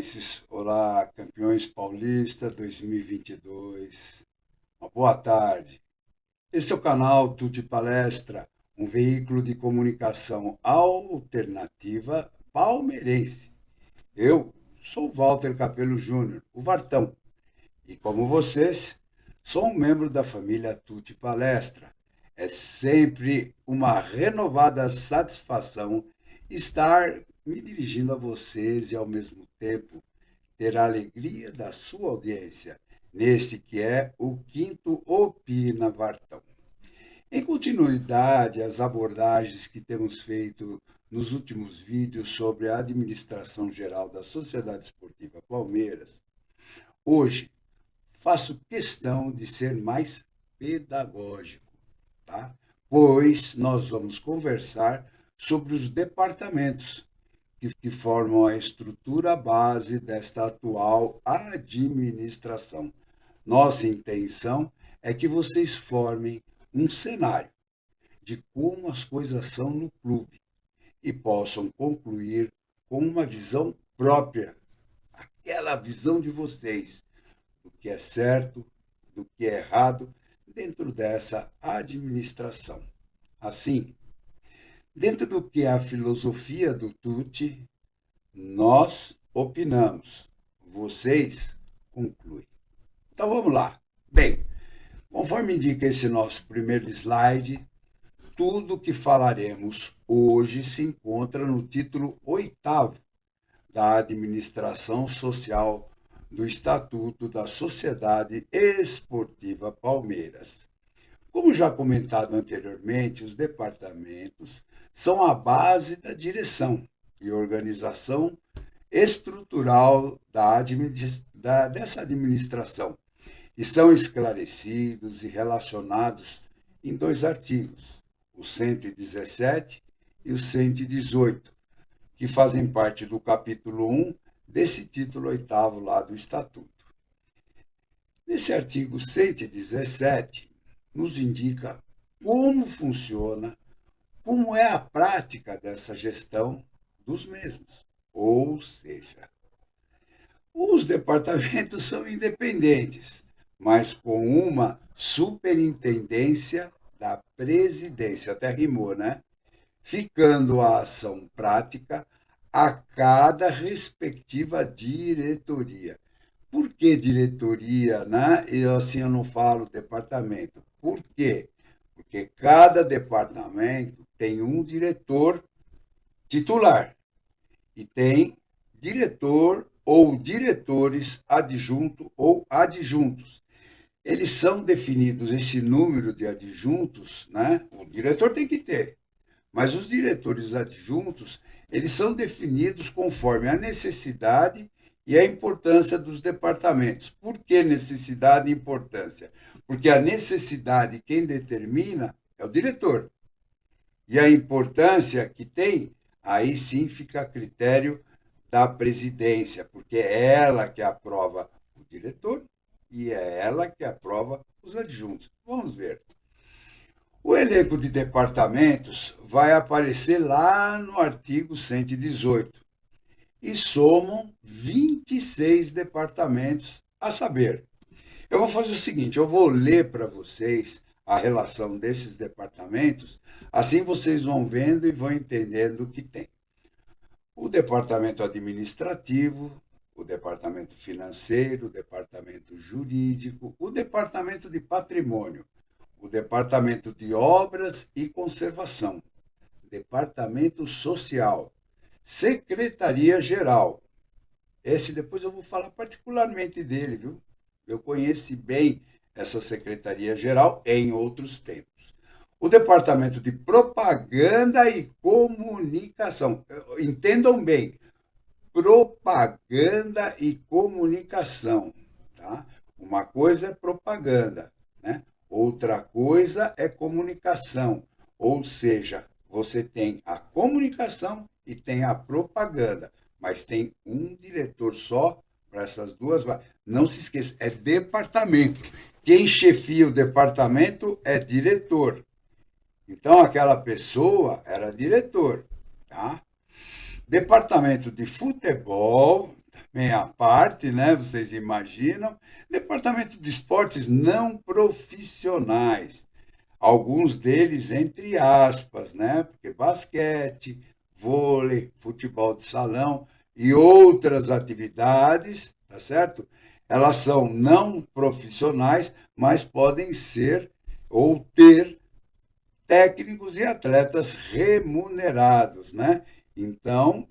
palmeirenses, olá, campeões paulista 2022. Uma boa tarde. Esse é o canal Tuti Palestra, um veículo de comunicação alternativa palmeirense. Eu sou Walter Capello Júnior, o Vartão, e como vocês, sou um membro da família Tuti Palestra. É sempre uma renovada satisfação estar me dirigindo a vocês e, ao mesmo tempo, ter a alegria da sua audiência, neste que é o quinto Opina Vartão. Em continuidade às abordagens que temos feito nos últimos vídeos sobre a administração geral da Sociedade Esportiva Palmeiras, hoje faço questão de ser mais pedagógico, tá? Pois nós vamos conversar sobre os departamentos que formam a estrutura base desta atual administração. Nossa intenção é que vocês formem um cenário de como as coisas são no clube e possam concluir com uma visão própria, aquela visão de vocês, do que é certo, do que é errado dentro dessa administração. Assim, dentro do que é a filosofia do Tuti, nós opinamos, vocês concluem. Então vamos lá. Bem, conforme indica esse nosso primeiro slide, tudo que falaremos hoje se encontra no título 8º da Administração Social do Estatuto da Sociedade Esportiva Palmeiras. Como já comentado anteriormente, os departamentos são a base da direção e organização estrutural dessa administração e são esclarecidos e relacionados em 2 artigos, o 117 e o 118, que fazem parte do capítulo 1 desse título 8º lá do Estatuto. Nesse artigo 117, nos indica como funciona, como é a prática dessa gestão dos mesmos. Ou seja, os departamentos são independentes, mas com uma superintendência da presidência, até rimou, né? Ficando a ação prática a cada respectiva diretoria. Por que diretoria, né? E assim eu não falo departamento. Por quê? Porque cada departamento tem um diretor titular e tem diretor ou diretores adjunto ou adjuntos. Eles são definidos, esse número de adjuntos, né? O diretor tem que ter, mas os diretores adjuntos, eles são definidos conforme a necessidade e a importância dos departamentos. Por que necessidade e importância? Porque a necessidade, quem determina é o diretor. E a importância que tem, aí sim fica a critério da presidência, porque é ela que aprova o diretor e é ela que aprova os adjuntos. Vamos ver. O elenco de departamentos vai aparecer lá no artigo 118 e somam 26 departamentos, a saber. Eu vou fazer o seguinte, eu vou ler para vocês a relação desses departamentos, assim vocês vão vendo e vão entendendo o que tem. O departamento administrativo, o departamento financeiro, o departamento jurídico, o departamento de patrimônio, o departamento de obras e conservação, departamento social, secretaria-geral. Esse depois eu vou falar particularmente dele, viu? Eu conheci bem essa secretaria-geral em outros tempos. O departamento de propaganda e comunicação. Entendam bem, propaganda e comunicação, tá? Uma coisa é propaganda, né? Outra coisa é comunicação, ou seja, você tem a comunicação e tem a propaganda, mas tem um diretor só para essas duas. Não se esqueça, é departamento. Quem chefia o departamento é diretor. Então, aquela pessoa era diretor, tá? Departamento de futebol, meia parte, né? Vocês imaginam. Departamento de esportes não profissionais. Alguns deles, entre aspas, né? Porque basquete, vôlei, futebol de salão e outras atividades, tá certo? Elas são não profissionais, mas podem ser ou ter técnicos e atletas remunerados, né? Então,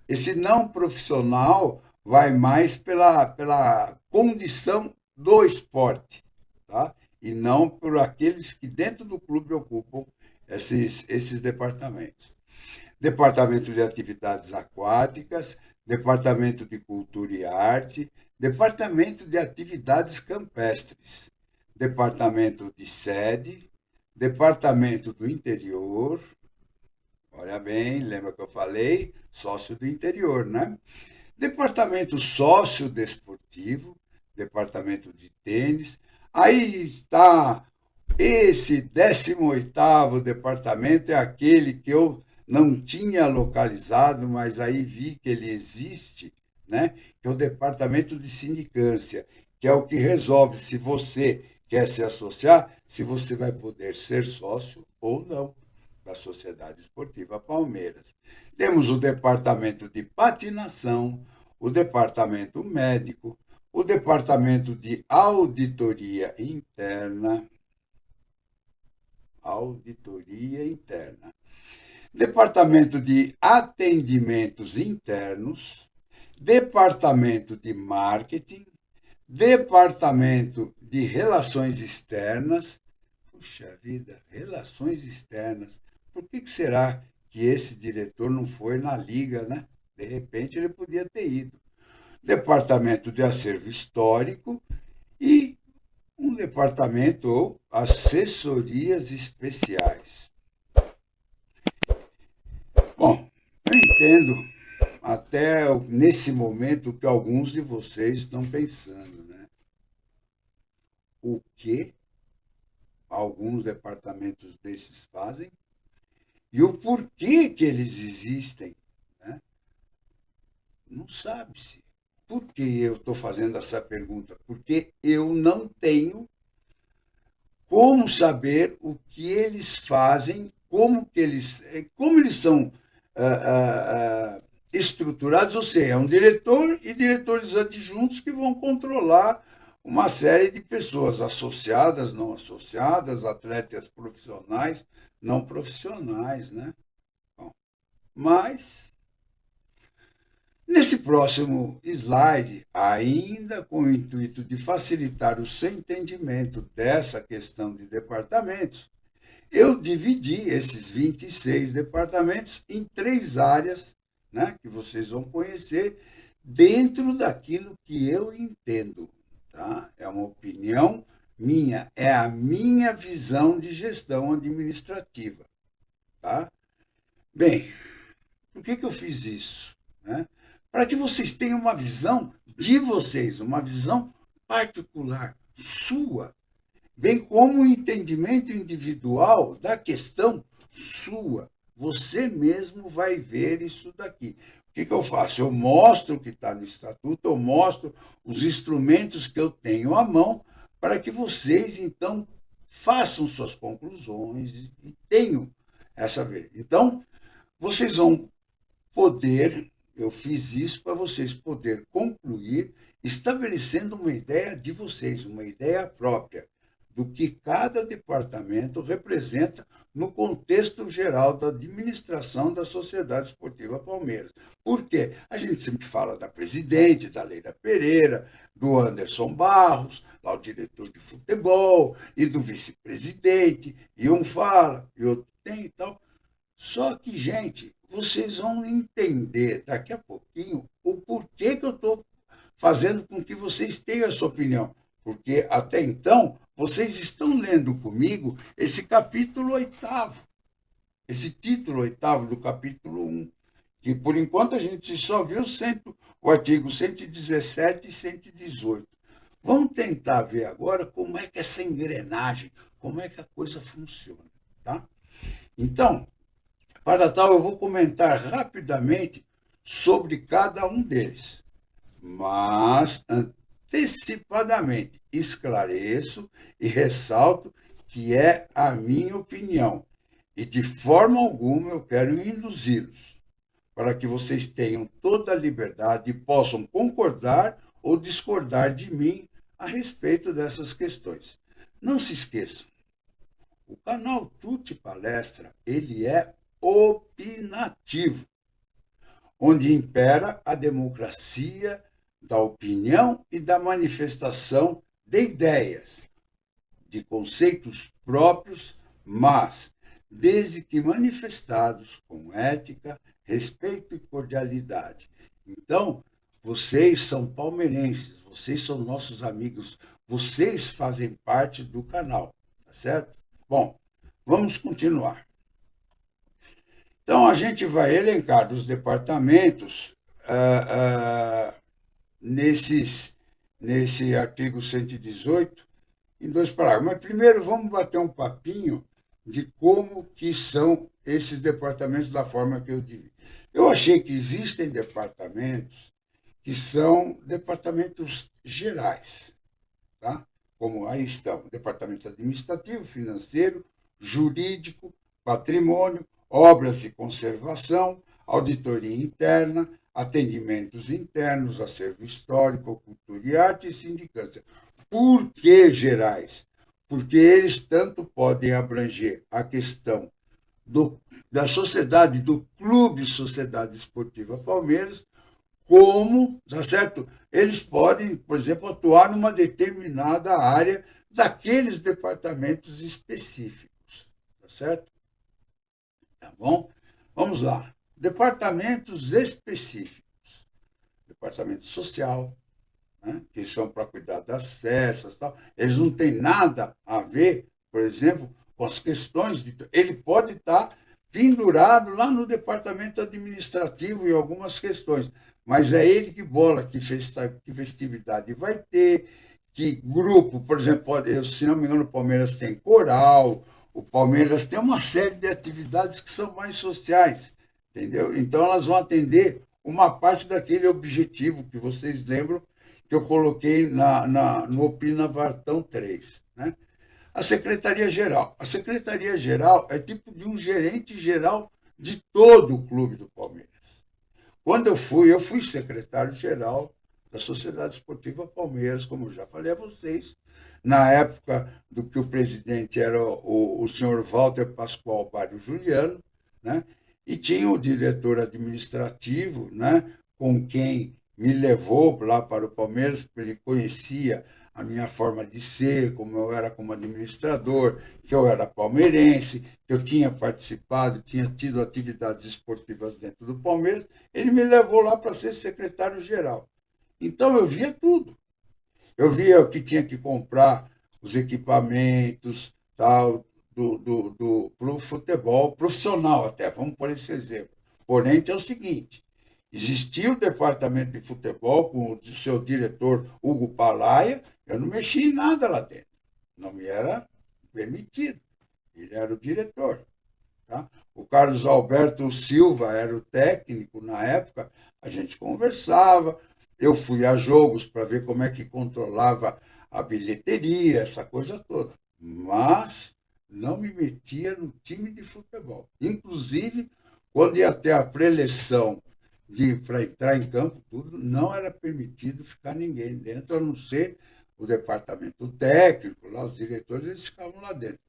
esse não profissional vai mais pela condição do esporte, tá? E não por aqueles que dentro do clube ocupam esses departamentos. Departamento de Atividades Aquáticas, Departamento de Cultura e Arte, Departamento de Atividades Campestres, Departamento de Sede, Departamento do Interior, olha bem, lembra que eu falei? Sócio do interior, né? Departamento Sócio-Desportivo, Departamento de Tênis. Aí está esse 18º departamento, é aquele que eu não tinha localizado, mas aí vi que ele existe, né? Que é o Departamento de Sindicância, que é o que resolve se você quer se associar, se você vai poder ser sócio ou não da Sociedade Esportiva Palmeiras. Temos o Departamento de Patinação, o Departamento Médico, o Departamento de Auditoria Interna, Departamento de Atendimentos Internos, Departamento de Marketing, Departamento de Relações Externas. Puxa vida, relações externas. Por que será que esse diretor não foi na liga, né? De repente ele podia ter ido. Departamento de Acervo Histórico e um departamento ou assessorias especiais. Bom, eu entendo até nesse momento o que alguns de vocês estão pensando, né? O que alguns departamentos desses fazem e o porquê que eles existem, né? Não sabe-se. Por que eu estou fazendo essa pergunta? Porque eu não tenho como saber o que eles fazem, como eles são estruturados, ou seja, é um diretor e diretores adjuntos que vão controlar uma série de pessoas associadas, não associadas, atletas profissionais, não profissionais, né? Bom, mas nesse próximo slide, ainda com o intuito de facilitar o seu entendimento dessa questão de departamentos, eu dividi esses 26 departamentos em 3 áreas, né, que vocês vão conhecer, dentro daquilo que eu entendo. Tá? É uma opinião minha, é a minha visão de gestão administrativa. Tá? Bem, por que eu fiz isso? Né? Para que vocês tenham uma visão de vocês, uma visão particular, sua, bem como o entendimento individual da questão sua. Você mesmo vai ver isso daqui. O que eu faço? Eu mostro o que está no estatuto, eu mostro os instrumentos que eu tenho à mão para que vocês, então, façam suas conclusões e tenham essa vez. Então, vocês vão poder, eu fiz isso para vocês poderem concluir, estabelecendo uma ideia de vocês, uma ideia própria do que cada departamento representa no contexto geral da administração da Sociedade Esportiva Palmeiras. Por quê? A gente sempre fala da presidente, da Leila Pereira, do Anderson Barros, lá o diretor de futebol, e do vice-presidente, e um fala, e outro tem e tal. Só que, gente, vocês vão entender daqui a pouquinho o porquê que eu estou fazendo com que vocês tenham essa opinião. Porque até então, vocês estão lendo comigo esse capítulo 8º, esse título 8º do capítulo 1, que por enquanto a gente só viu o artigo 117 e 118. Vamos tentar ver agora como é que essa engrenagem, como é que a coisa funciona, tá? Então, para tal, eu vou comentar rapidamente sobre cada um deles. mas antecipadamente esclareço e ressalto que é a minha opinião e de forma alguma eu quero induzi-los, para que vocês tenham toda a liberdade e possam concordar ou discordar de mim a respeito dessas questões. Não se esqueçam, o canal Tuti Palestra, ele é opinativo, onde impera a democracia da opinião e da manifestação de ideias, de conceitos próprios, mas desde que manifestados com ética, respeito e cordialidade. Então, vocês são palmeirenses, vocês são nossos amigos, vocês fazem parte do canal, tá certo? Bom, vamos continuar. Então, a gente vai elencar os departamentos nesse artigo 118, em 2 parágrafos. Mas primeiro vamos bater um papinho de como que são esses departamentos da forma que eu divido. Eu achei que existem departamentos que são departamentos gerais, tá? Como aí estão, departamento administrativo, financeiro, jurídico, patrimônio, obras de conservação, auditoria interna, atendimentos internos, acervo histórico, cultura e arte e sindicância. Por que gerais? Porque eles tanto podem abranger a questão da sociedade, do Clube Sociedade Esportiva Palmeiras, como, tá certo? Eles podem, por exemplo, atuar numa determinada área daqueles departamentos específicos, tá certo? Tá bom? Vamos lá. Departamentos específicos. Departamento social, né, que são para cuidar das festas e tal. Eles não têm nada a ver, por exemplo, com as questões de... Ele pode estar pendurado lá no departamento administrativo em algumas questões, mas é ele que bola que festividade vai ter, que grupo, por exemplo, pode, se não me engano, o Palmeiras tem coral, o Palmeiras tem uma série de atividades que são mais sociais, entendeu? Então elas vão atender uma parte daquele objetivo que vocês lembram que eu coloquei no Opina Vartão 3, né? A Secretaria-Geral. A Secretaria-Geral é tipo de um gerente geral de todo o clube do Palmeiras. Quando eu fui secretário-geral da Sociedade Esportiva Palmeiras, como eu já falei a vocês, na época do que o presidente era o senhor Walter Pascoal Barrio Juliano, né? E tinha o diretor administrativo, né? Com quem me levou lá para o Palmeiras, porque ele conhecia a minha forma de ser, como eu era como administrador, que eu era palmeirense, que eu tinha participado, tinha tido atividades esportivas dentro do Palmeiras. Ele me levou lá para ser secretário-geral. Então eu via tudo. Eu via o que tinha que comprar, os equipamentos, tal, para o futebol profissional até, vamos por esse exemplo. Porém, é o seguinte, existia o departamento de futebol com o seu diretor Hugo Palaia, eu não mexi em nada lá dentro, não me era permitido, ele era o diretor. Tá? O Carlos Alberto Silva era o técnico na época, a gente conversava, eu fui a jogos para ver como é que controlava a bilheteria, essa coisa toda, mas não me metia no time de futebol. Inclusive, quando ia ter a preleção para entrar em campo, tudo, não era permitido ficar ninguém dentro, a não ser o departamento técnico, lá, os diretores, eles ficavam lá dentro.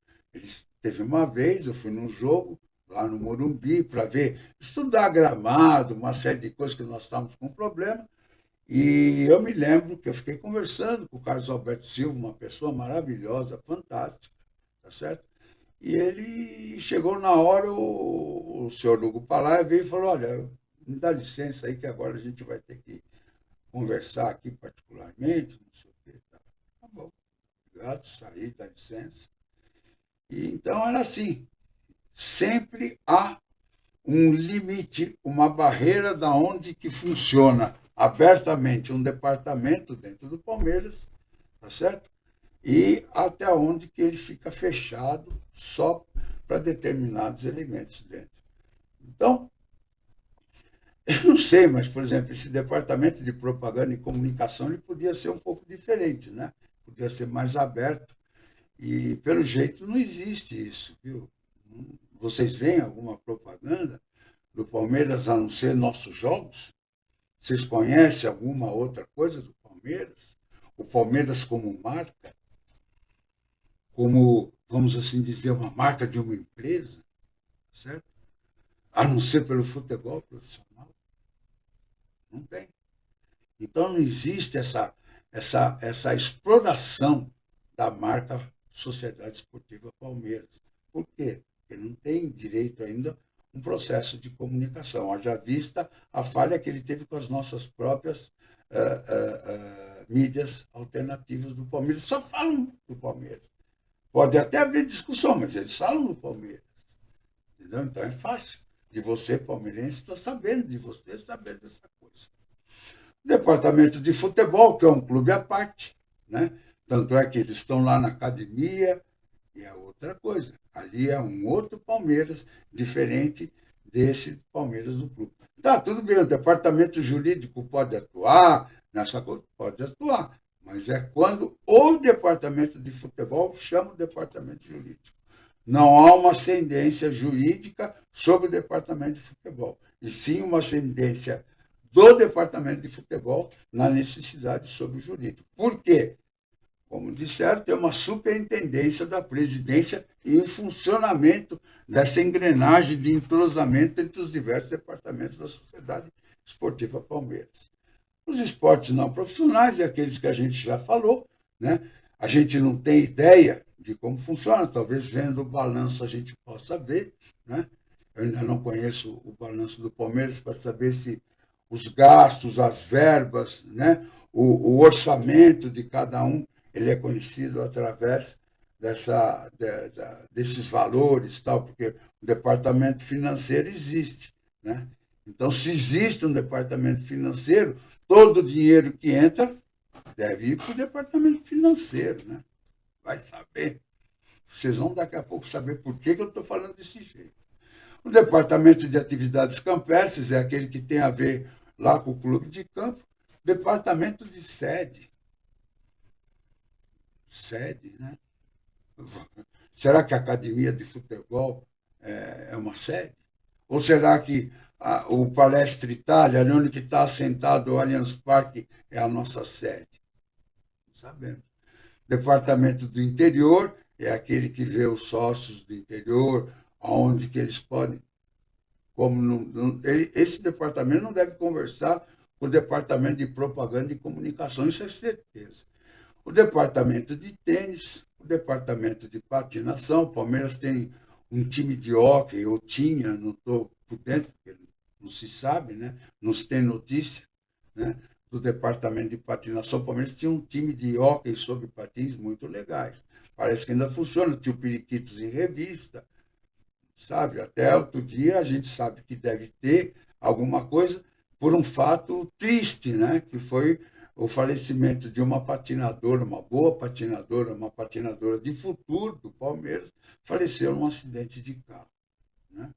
Teve uma vez, eu fui num jogo lá no Morumbi para ver, estudar gramado, uma série de coisas que nós estávamos com problema, e eu me lembro que eu fiquei conversando com o Carlos Alberto Silva, uma pessoa maravilhosa, fantástica, tá certo? E ele chegou na hora, o senhor Hugo Palaia veio e falou, olha, me dá licença aí que agora a gente vai ter que conversar aqui particularmente, não sei o que. Tá bom, obrigado, saí, dá licença. E então era assim, sempre há um limite, uma barreira da onde que funciona abertamente um departamento dentro do Palmeiras, tá certo? E até onde que ele fica fechado só para determinados elementos dentro. Então, Eu não sei, mas, por exemplo, esse departamento de propaganda e comunicação ele podia ser um pouco diferente, né? Podia ser mais aberto. E, pelo jeito, não existe isso, viu? Vocês veem alguma propaganda do Palmeiras a não ser nossos jogos? Vocês conhecem alguma outra coisa do Palmeiras? O Palmeiras como marca, como, vamos assim dizer, uma marca de uma empresa, certo? A não ser pelo futebol profissional? Não tem. Então não existe essa exploração da marca Sociedade Esportiva Palmeiras. Por quê? Porque não tem direito ainda um processo de comunicação. Haja vista a falha que ele teve com as nossas próprias mídias alternativas do Palmeiras. Só falam do Palmeiras. Pode até haver discussão, mas eles falam do Palmeiras. Entendeu? Então é fácil de você, palmeirense, estar sabendo, de você saber dessa coisa. Departamento de futebol, que é um clube à parte, né? Tanto é que eles estão lá na academia, e é outra coisa. Ali é um outro Palmeiras, diferente desse Palmeiras do clube. Tá, tudo bem, o departamento jurídico pode atuar nessa coisa, pode atuar, mas é quando o departamento de futebol chama o departamento jurídico. Não há uma ascendência jurídica sobre o departamento de futebol, e sim uma ascendência do departamento de futebol na necessidade sobre o jurídico. Por quê? Como disseram, tem uma superintendência da presidência e um funcionamento dessa engrenagem de entrosamento entre os diversos departamentos da Sociedade Esportiva Palmeiras. Os esportes não profissionais, é aqueles que a gente já falou, né? A gente não tem ideia de como funciona, talvez vendo o balanço a gente possa ver, né? Eu ainda não conheço o balanço do Palmeiras para saber se os gastos, as verbas, né? O orçamento de cada um, ele é conhecido através desses valores, tal, porque o departamento financeiro existe, né? Então, se existe um departamento financeiro, todo o dinheiro que entra deve ir para o departamento financeiro, né? Vai saber. Vocês vão daqui a pouco saber por que eu estou falando desse jeito. O departamento de atividades campestres é aquele que tem a ver lá com o clube de campo. Departamento de sede. Sede, né? Será que a academia de futebol é uma sede? Ou será que o Palestra Itália, onde que está assentado o Allianz Parque, é a nossa sede? Não sabemos. Departamento do interior é aquele que vê os sócios do interior, aonde que eles podem. Como esse departamento não deve conversar com o departamento de propaganda e comunicação, isso é certeza. O departamento de tênis, o departamento de patinação, o Palmeiras tem um time de hóquei, ou tinha, não estou por dentro, porque não se sabe, né? Não se tem notícia, né? Do departamento de patinação. O Palmeiras tinha um time de hóquei sobre patins muito legais. Parece que ainda funciona, tinha o Periquitos em revista, sabe? Até outro dia a gente sabe que deve ter alguma coisa por um fato triste, né? Que foi o falecimento de uma patinadora, uma boa patinadora, uma patinadora de futuro do Palmeiras, faleceu num acidente de carro, né?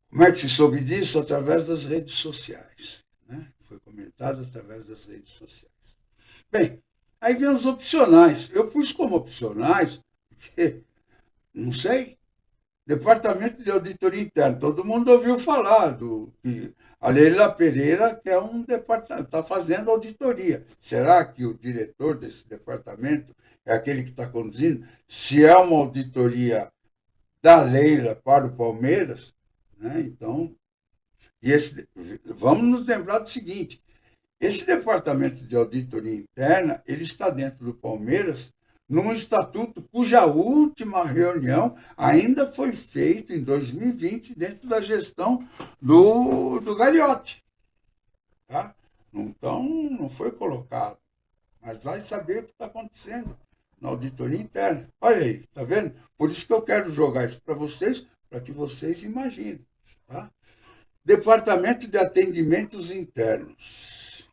Como é que se soube disso? Através das redes sociais, né? Foi comentado através das redes sociais. Bem, aí vem os opcionais. Eu pus como opcionais, porque, não sei, Departamento de Auditoria Interna. Todo mundo ouviu falar do que a Leila Pereira, que é um departamento, está fazendo auditoria. Será que o diretor desse departamento é aquele que está conduzindo? Se é uma auditoria da Leila para o Palmeiras, né? Então, vamos nos lembrar do seguinte: esse departamento de auditoria interna, ele está dentro do Palmeiras num estatuto cuja última reunião ainda foi feita em 2020 dentro da gestão do Gagliotti. Tá? Então, não foi colocado, mas vai saber o que está acontecendo na auditoria interna. Olha aí, tá vendo? Por isso que eu quero jogar isso para vocês, para que vocês imaginem. Tá? Departamento de Atendimentos Internos.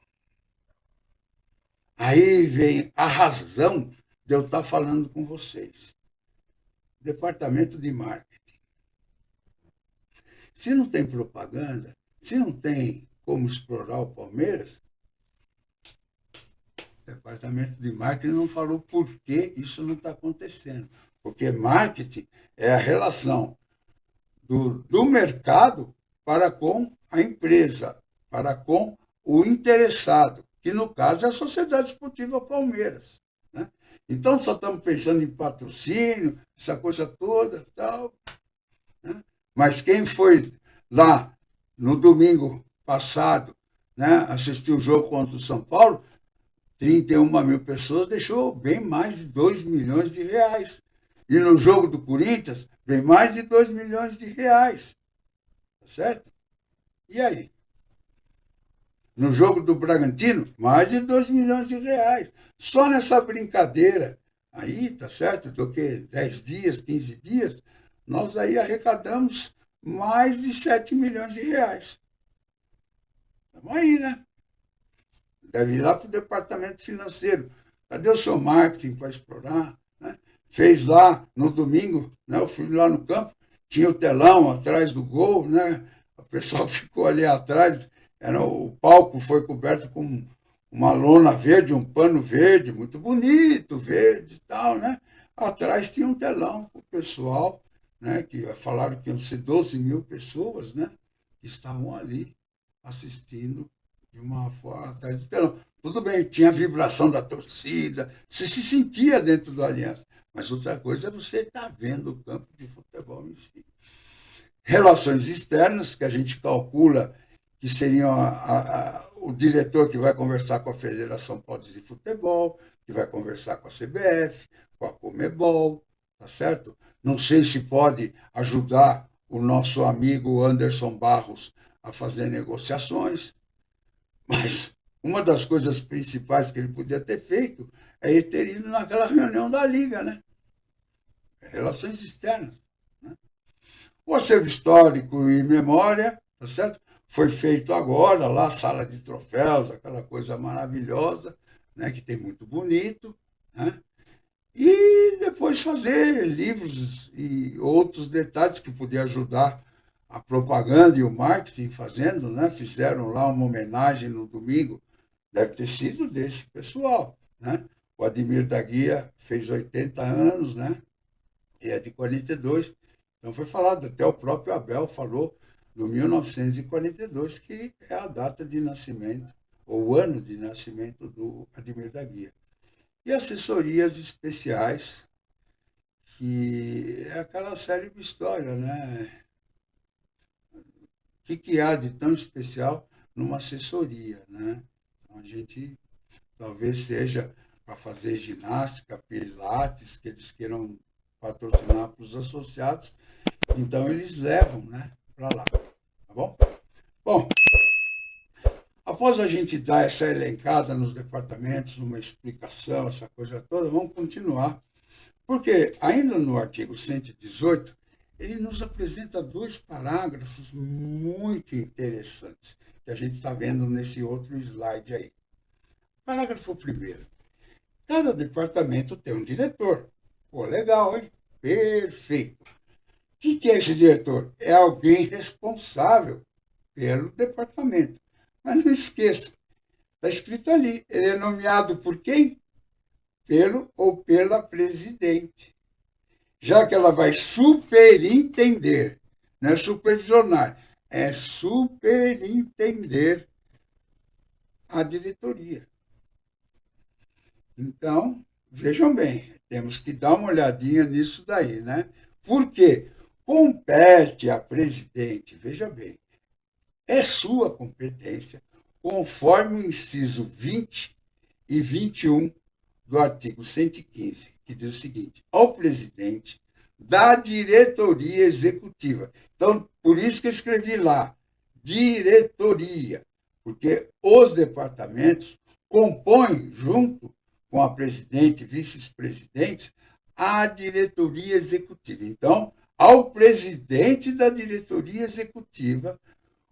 Aí vem a razão de eu estar falando com vocês. Departamento de Marketing. Se não tem propaganda, Se não tem como explorar o Palmeiras, o departamento de marketing não falou por que isso não está acontecendo. Porque marketing é a relação do mercado para com a empresa, para com o interessado, que no caso é a Sociedade Esportiva Palmeiras. Né? Então só estamos pensando em patrocínio, essa coisa toda, tal. Né? Mas quem foi lá no domingo passado, né, assistir o jogo contra o São Paulo, 31 mil pessoas, deixou bem mais de 2 milhões de reais. E no jogo do Corinthians, bem mais de 2 milhões de reais. Tá certo? E aí? No jogo do Bragantino, mais de 2 milhões de reais. Só nessa brincadeira aí, tá certo? Do que 10 dias, 15 dias, nós aí arrecadamos mais de 7 milhões de reais. Estamos aí, né? Deve ir lá para o departamento financeiro. Cadê o seu marketing para explorar? Né? Fez lá no domingo, né? Eu fui lá no campo, tinha o telão atrás do gol, né? O pessoal ficou ali atrás, o palco foi coberto com uma lona verde, um pano verde, muito bonito, verde e tal, né? Atrás tinha um telão para o pessoal, né? Que falaram que iam ser 12 mil pessoas, né? Que estavam ali assistindo de uma forma atrás do telão. Tudo bem, tinha a vibração da torcida, você se sentia dentro do Aliança, mas outra coisa é você estar vendo o campo de futebol em si. Relações externas, que a gente calcula que seriam o diretor que vai conversar com a Federação Paulista de Futebol, que vai conversar com a CBF, com a Comebol, tá certo? Não sei se pode ajudar o nosso amigo Anderson Barros a fazer negociações, mas uma das coisas principais que ele podia ter feito é ele ter ido naquela reunião da Liga, né? Relações externas. Né? O acervo histórico e memória, tá certo? Foi feito agora, lá, sala de troféus, aquela coisa maravilhosa, né? Que tem muito bonito, né? E depois fazer livros e outros detalhes que podiam ajudar a propaganda e o marketing fazendo, né? Fizeram lá uma homenagem no domingo, deve ter sido desse pessoal, né? O Ademir da Guia fez 80 anos, né? E é de 42. Então foi falado, até o próprio Abel falou no 1942, que é a data de nascimento, ou o ano de nascimento do Ademir da Guia. E assessorias especiais, que é aquela série de história, né? O que há de tão especial numa assessoria, né? Então, a gente talvez seja para fazer ginástica, pilates, que eles queiram patrocinar para os associados, então eles levam, né, para lá, tá bom? Bom, após a gente dar essa elencada nos departamentos, uma explicação, essa coisa toda, vamos continuar. Porque ainda no artigo 118, ele nos apresenta dois parágrafos muito interessantes, que a gente está vendo nesse outro slide aí. Parágrafo primeiro. Cada departamento tem um diretor. Pô, legal, hein? Perfeito. O que é esse diretor? É alguém responsável pelo departamento. Mas não esqueça, está escrito ali, ele é nomeado por quem? Pelo ou pela presidente. Já que ela vai superintender, não é supervisionar, é superintender a diretoria. Então, vejam bem, temos que dar uma olhadinha nisso daí, né? Porque compete à presidente, veja bem, é sua competência, conforme o inciso 20 e 21 do artigo 115, que diz o seguinte: ao presidente da diretoria executiva. Então, por isso que eu escrevi lá, diretoria, porque os departamentos compõem, junto com a presidente e vice-presidentes, a diretoria executiva. Então, ao presidente da diretoria executiva,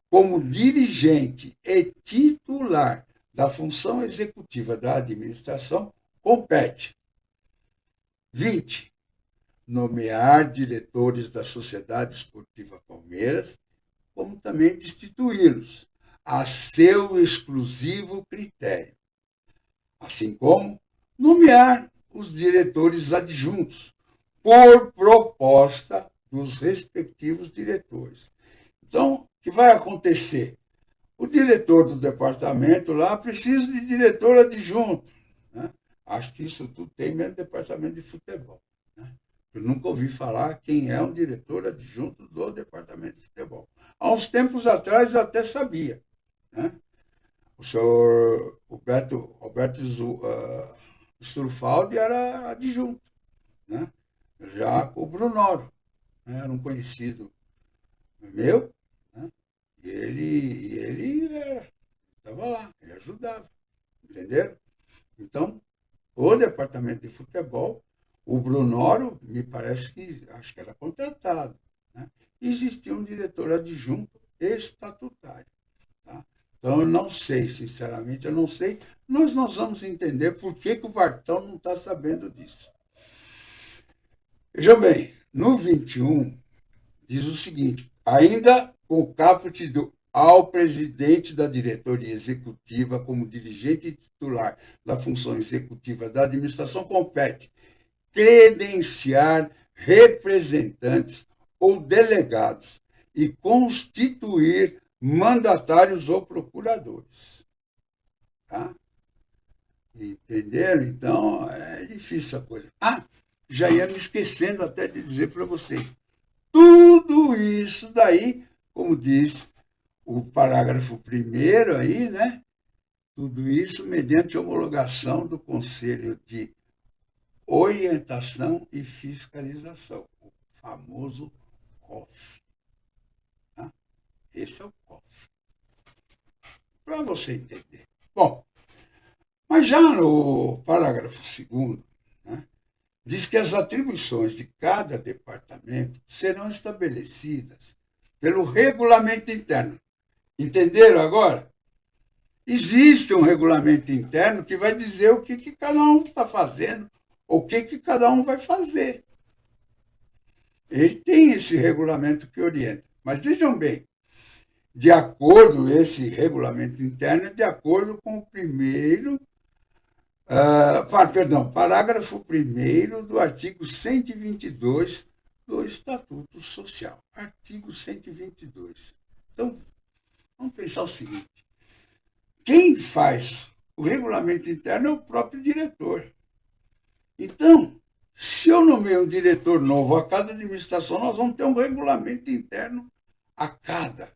como dirigente e titular da função executiva da administração, compete 20. Nomear diretores da Sociedade Esportiva Palmeiras, como também destituí-los, a seu exclusivo critério, assim como nomear os diretores adjuntos, por proposta dos respectivos diretores. Então, o que vai acontecer? O diretor do departamento lá precisa de diretor adjunto. Né? Acho que isso tudo tem mesmo no departamento de futebol. Né? Eu nunca ouvi falar quem é um diretor adjunto do departamento de futebol. Há uns tempos atrás eu até sabia. Né? O senhor Roberto Sturfaldi era adjunto. Né? Já o Brunoro, né? Era um conhecido meu, né? E ele estava lá, ele ajudava, entenderam? Então, o departamento de futebol, o Brunoro, me parece que, acho que era contratado, né? Existia um diretor adjunto estatutário, tá? Então, eu não sei, sinceramente, eu não sei. Nós vamos entender por que o Vartão não está sabendo disso. Vejam bem, no 21, diz o seguinte, ainda com o caput do ao presidente da diretoria executiva como dirigente titular da função executiva da administração compete credenciar representantes ou delegados e constituir mandatários ou procuradores. Tá? Entenderam? Então, é difícil a coisa. Já ia me esquecendo até de dizer para vocês. Tudo isso daí, como diz o parágrafo 1º aí, né? Tudo isso mediante homologação do Conselho de Orientação e Fiscalização, o famoso COF. Tá? Esse é o COF. Para você entender. Bom, mas já no parágrafo 2º, né, diz que as atribuições de cada departamento serão estabelecidas pelo regulamento interno. Entenderam agora? Existe um regulamento interno que vai dizer o que cada um está fazendo, ou o que cada um vai fazer. Ele tem esse regulamento que orienta. Mas vejam bem, de acordo, esse regulamento interno é de acordo com o parágrafo 1º do artigo 122 do Estatuto Social. Artigo 122. Então, vamos pensar o seguinte. Quem faz o regulamento interno é o próprio diretor. Então, se eu nomeio um diretor novo a cada administração, nós vamos ter um regulamento interno a cada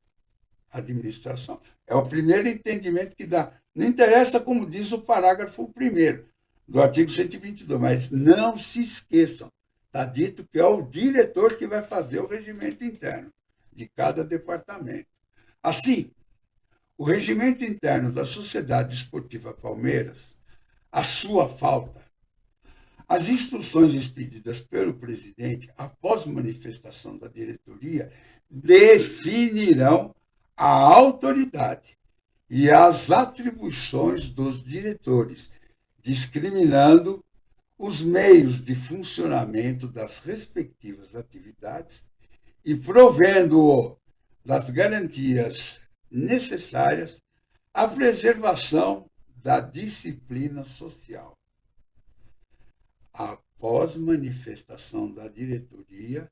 administração. É o primeiro entendimento que dá. Não interessa como diz o parágrafo 1º do artigo 122, mas não se esqueçam. Está dito que é o diretor que vai fazer o regimento interno de cada departamento. Assim, o regimento interno da Sociedade Esportiva Palmeiras, a sua falta, as instruções expedidas pelo presidente após manifestação da diretoria definirão a autoridade e as atribuições dos diretores, discriminando os meios de funcionamento das respectivas atividades e provendo das garantias necessárias à preservação da disciplina social. Após manifestação da diretoria,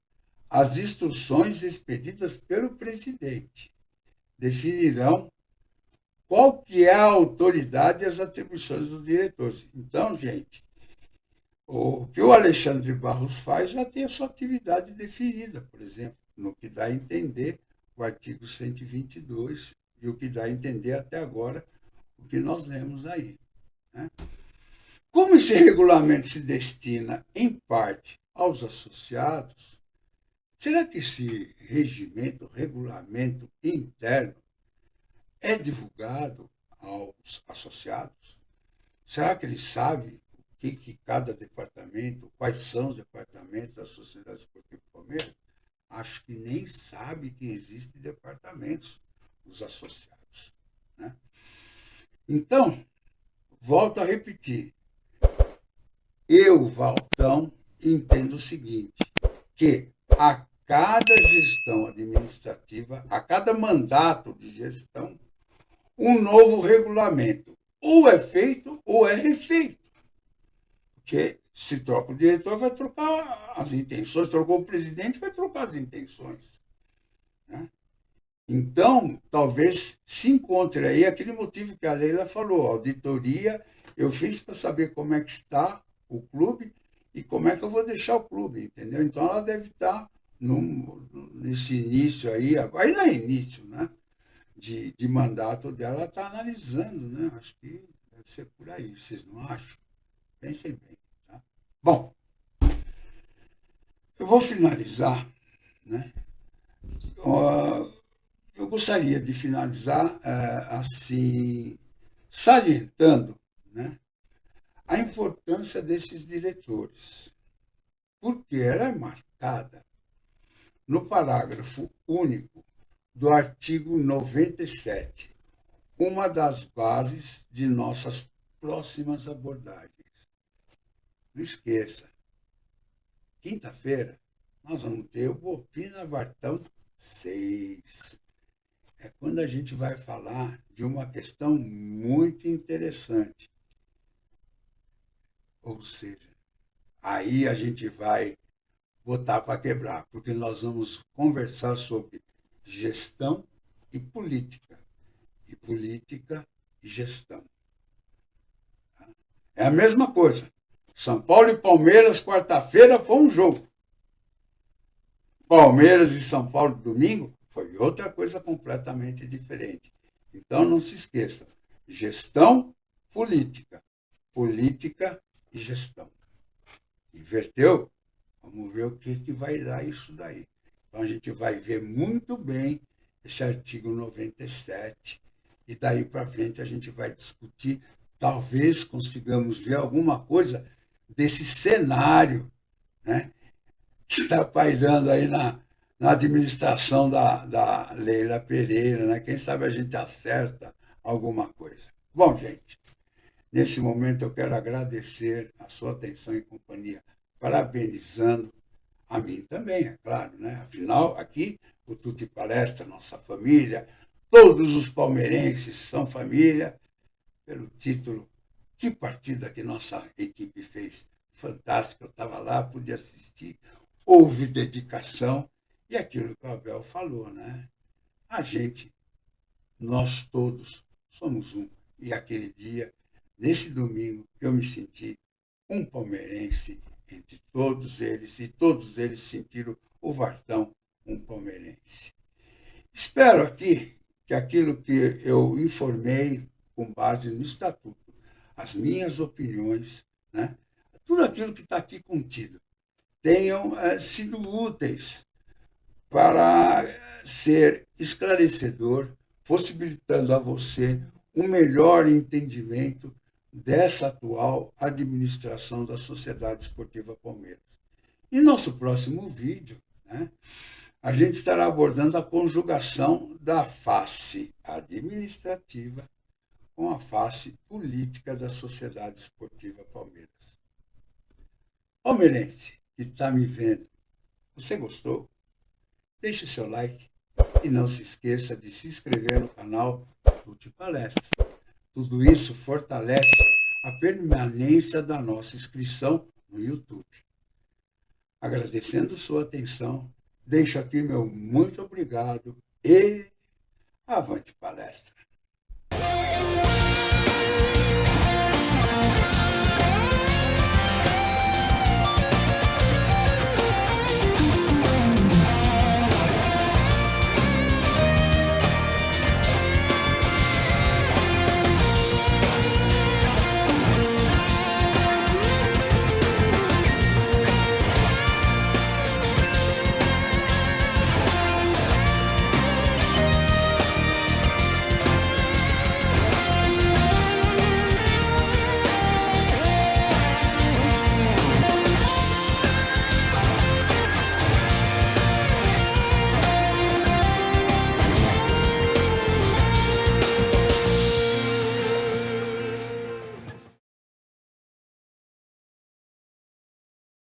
as instruções expedidas pelo presidente definirão qual que é a autoridade e as atribuições dos diretores. Então, gente, o que o Alexandre Barros faz já tem a sua atividade definida, por exemplo, no que dá a entender o artigo 122 e o que dá a entender até agora o que nós lemos aí. Né? Como esse regulamento se destina, em parte, aos associados, será que esse regulamento interno é divulgado aos associados? Será que eles sabem o que cada departamento, quais são os departamentos da Sociedade Esportiva Palmeiras? Acho que nem sabe que existem departamentos dos associados. Né? Então, volto a repetir. Eu, Valtão, entendo o seguinte, que a cada gestão administrativa, a cada mandato de gestão, um novo regulamento. Ou é feito ou é refeito. Porque se troca o diretor, vai trocar as intenções, trocou o presidente, vai trocar as intenções. Né? Então, talvez se encontre aí aquele motivo que a Leila falou, a auditoria eu fiz para saber como é que está o clube e como é que eu vou deixar o clube, entendeu? Então ela deve estar nesse início aí, agora não é início, né? De mandato dela, ela está analisando, né? Acho que deve ser por aí, vocês não acham? Pensem bem, tá? Bom, eu vou finalizar, né? Eu gostaria de finalizar assim, salientando, né, a importância desses diretores, porque ela é marcada no parágrafo único do artigo 97, uma das bases de nossas próximas abordagens. Não esqueça, quinta-feira nós vamos ter o Bopina Vartão 6. É quando a gente vai falar de uma questão muito interessante. Ou seja, aí a gente vai botar para quebrar, porque nós vamos conversar sobre gestão e política e gestão. É a mesma coisa. São Paulo e Palmeiras, quarta-feira, foi um jogo. Palmeiras e São Paulo, domingo, foi outra coisa completamente diferente. Então, não se esqueça, gestão, política e gestão. Inverteu? Vamos ver o que vai dar isso daí. Então, a gente vai ver muito bem esse artigo 97 e daí para frente a gente vai discutir, talvez consigamos ver alguma coisa desse cenário, né, que está pairando aí na administração da Leila Pereira, né? Quem sabe a gente acerta alguma coisa. Bom, gente, nesse momento eu quero agradecer a sua atenção e companhia, parabenizando a mim também, é claro, né? Afinal, aqui, o Tuti Palestra, nossa família, todos os palmeirenses são família, pelo título, que partida que nossa equipe fez. Fantástica, eu estava lá, pude assistir, houve dedicação, e aquilo que o Abel falou, né? A gente, nós todos, somos um. E aquele dia, nesse domingo, eu me senti um palmeirense entre todos eles, e todos eles sentiram o Vartão um palmeirense. Espero aqui que aquilo que eu informei com base no estatuto, as minhas opiniões, né, tudo aquilo que está aqui contido, tenham sido úteis para ser esclarecedor, possibilitando a você um melhor entendimento dessa atual administração da Sociedade Esportiva Palmeiras. Em nosso próximo vídeo, né, a gente estará abordando a conjugação da face administrativa com a face política da Sociedade Esportiva Palmeiras. Palmeirense que está me vendo, você gostou? Deixe seu like e não se esqueça de se inscrever no canal Tuti Palestra. Tudo isso fortalece a permanência da nossa inscrição no YouTube. Agradecendo sua atenção, deixo aqui meu muito obrigado e avante palestra.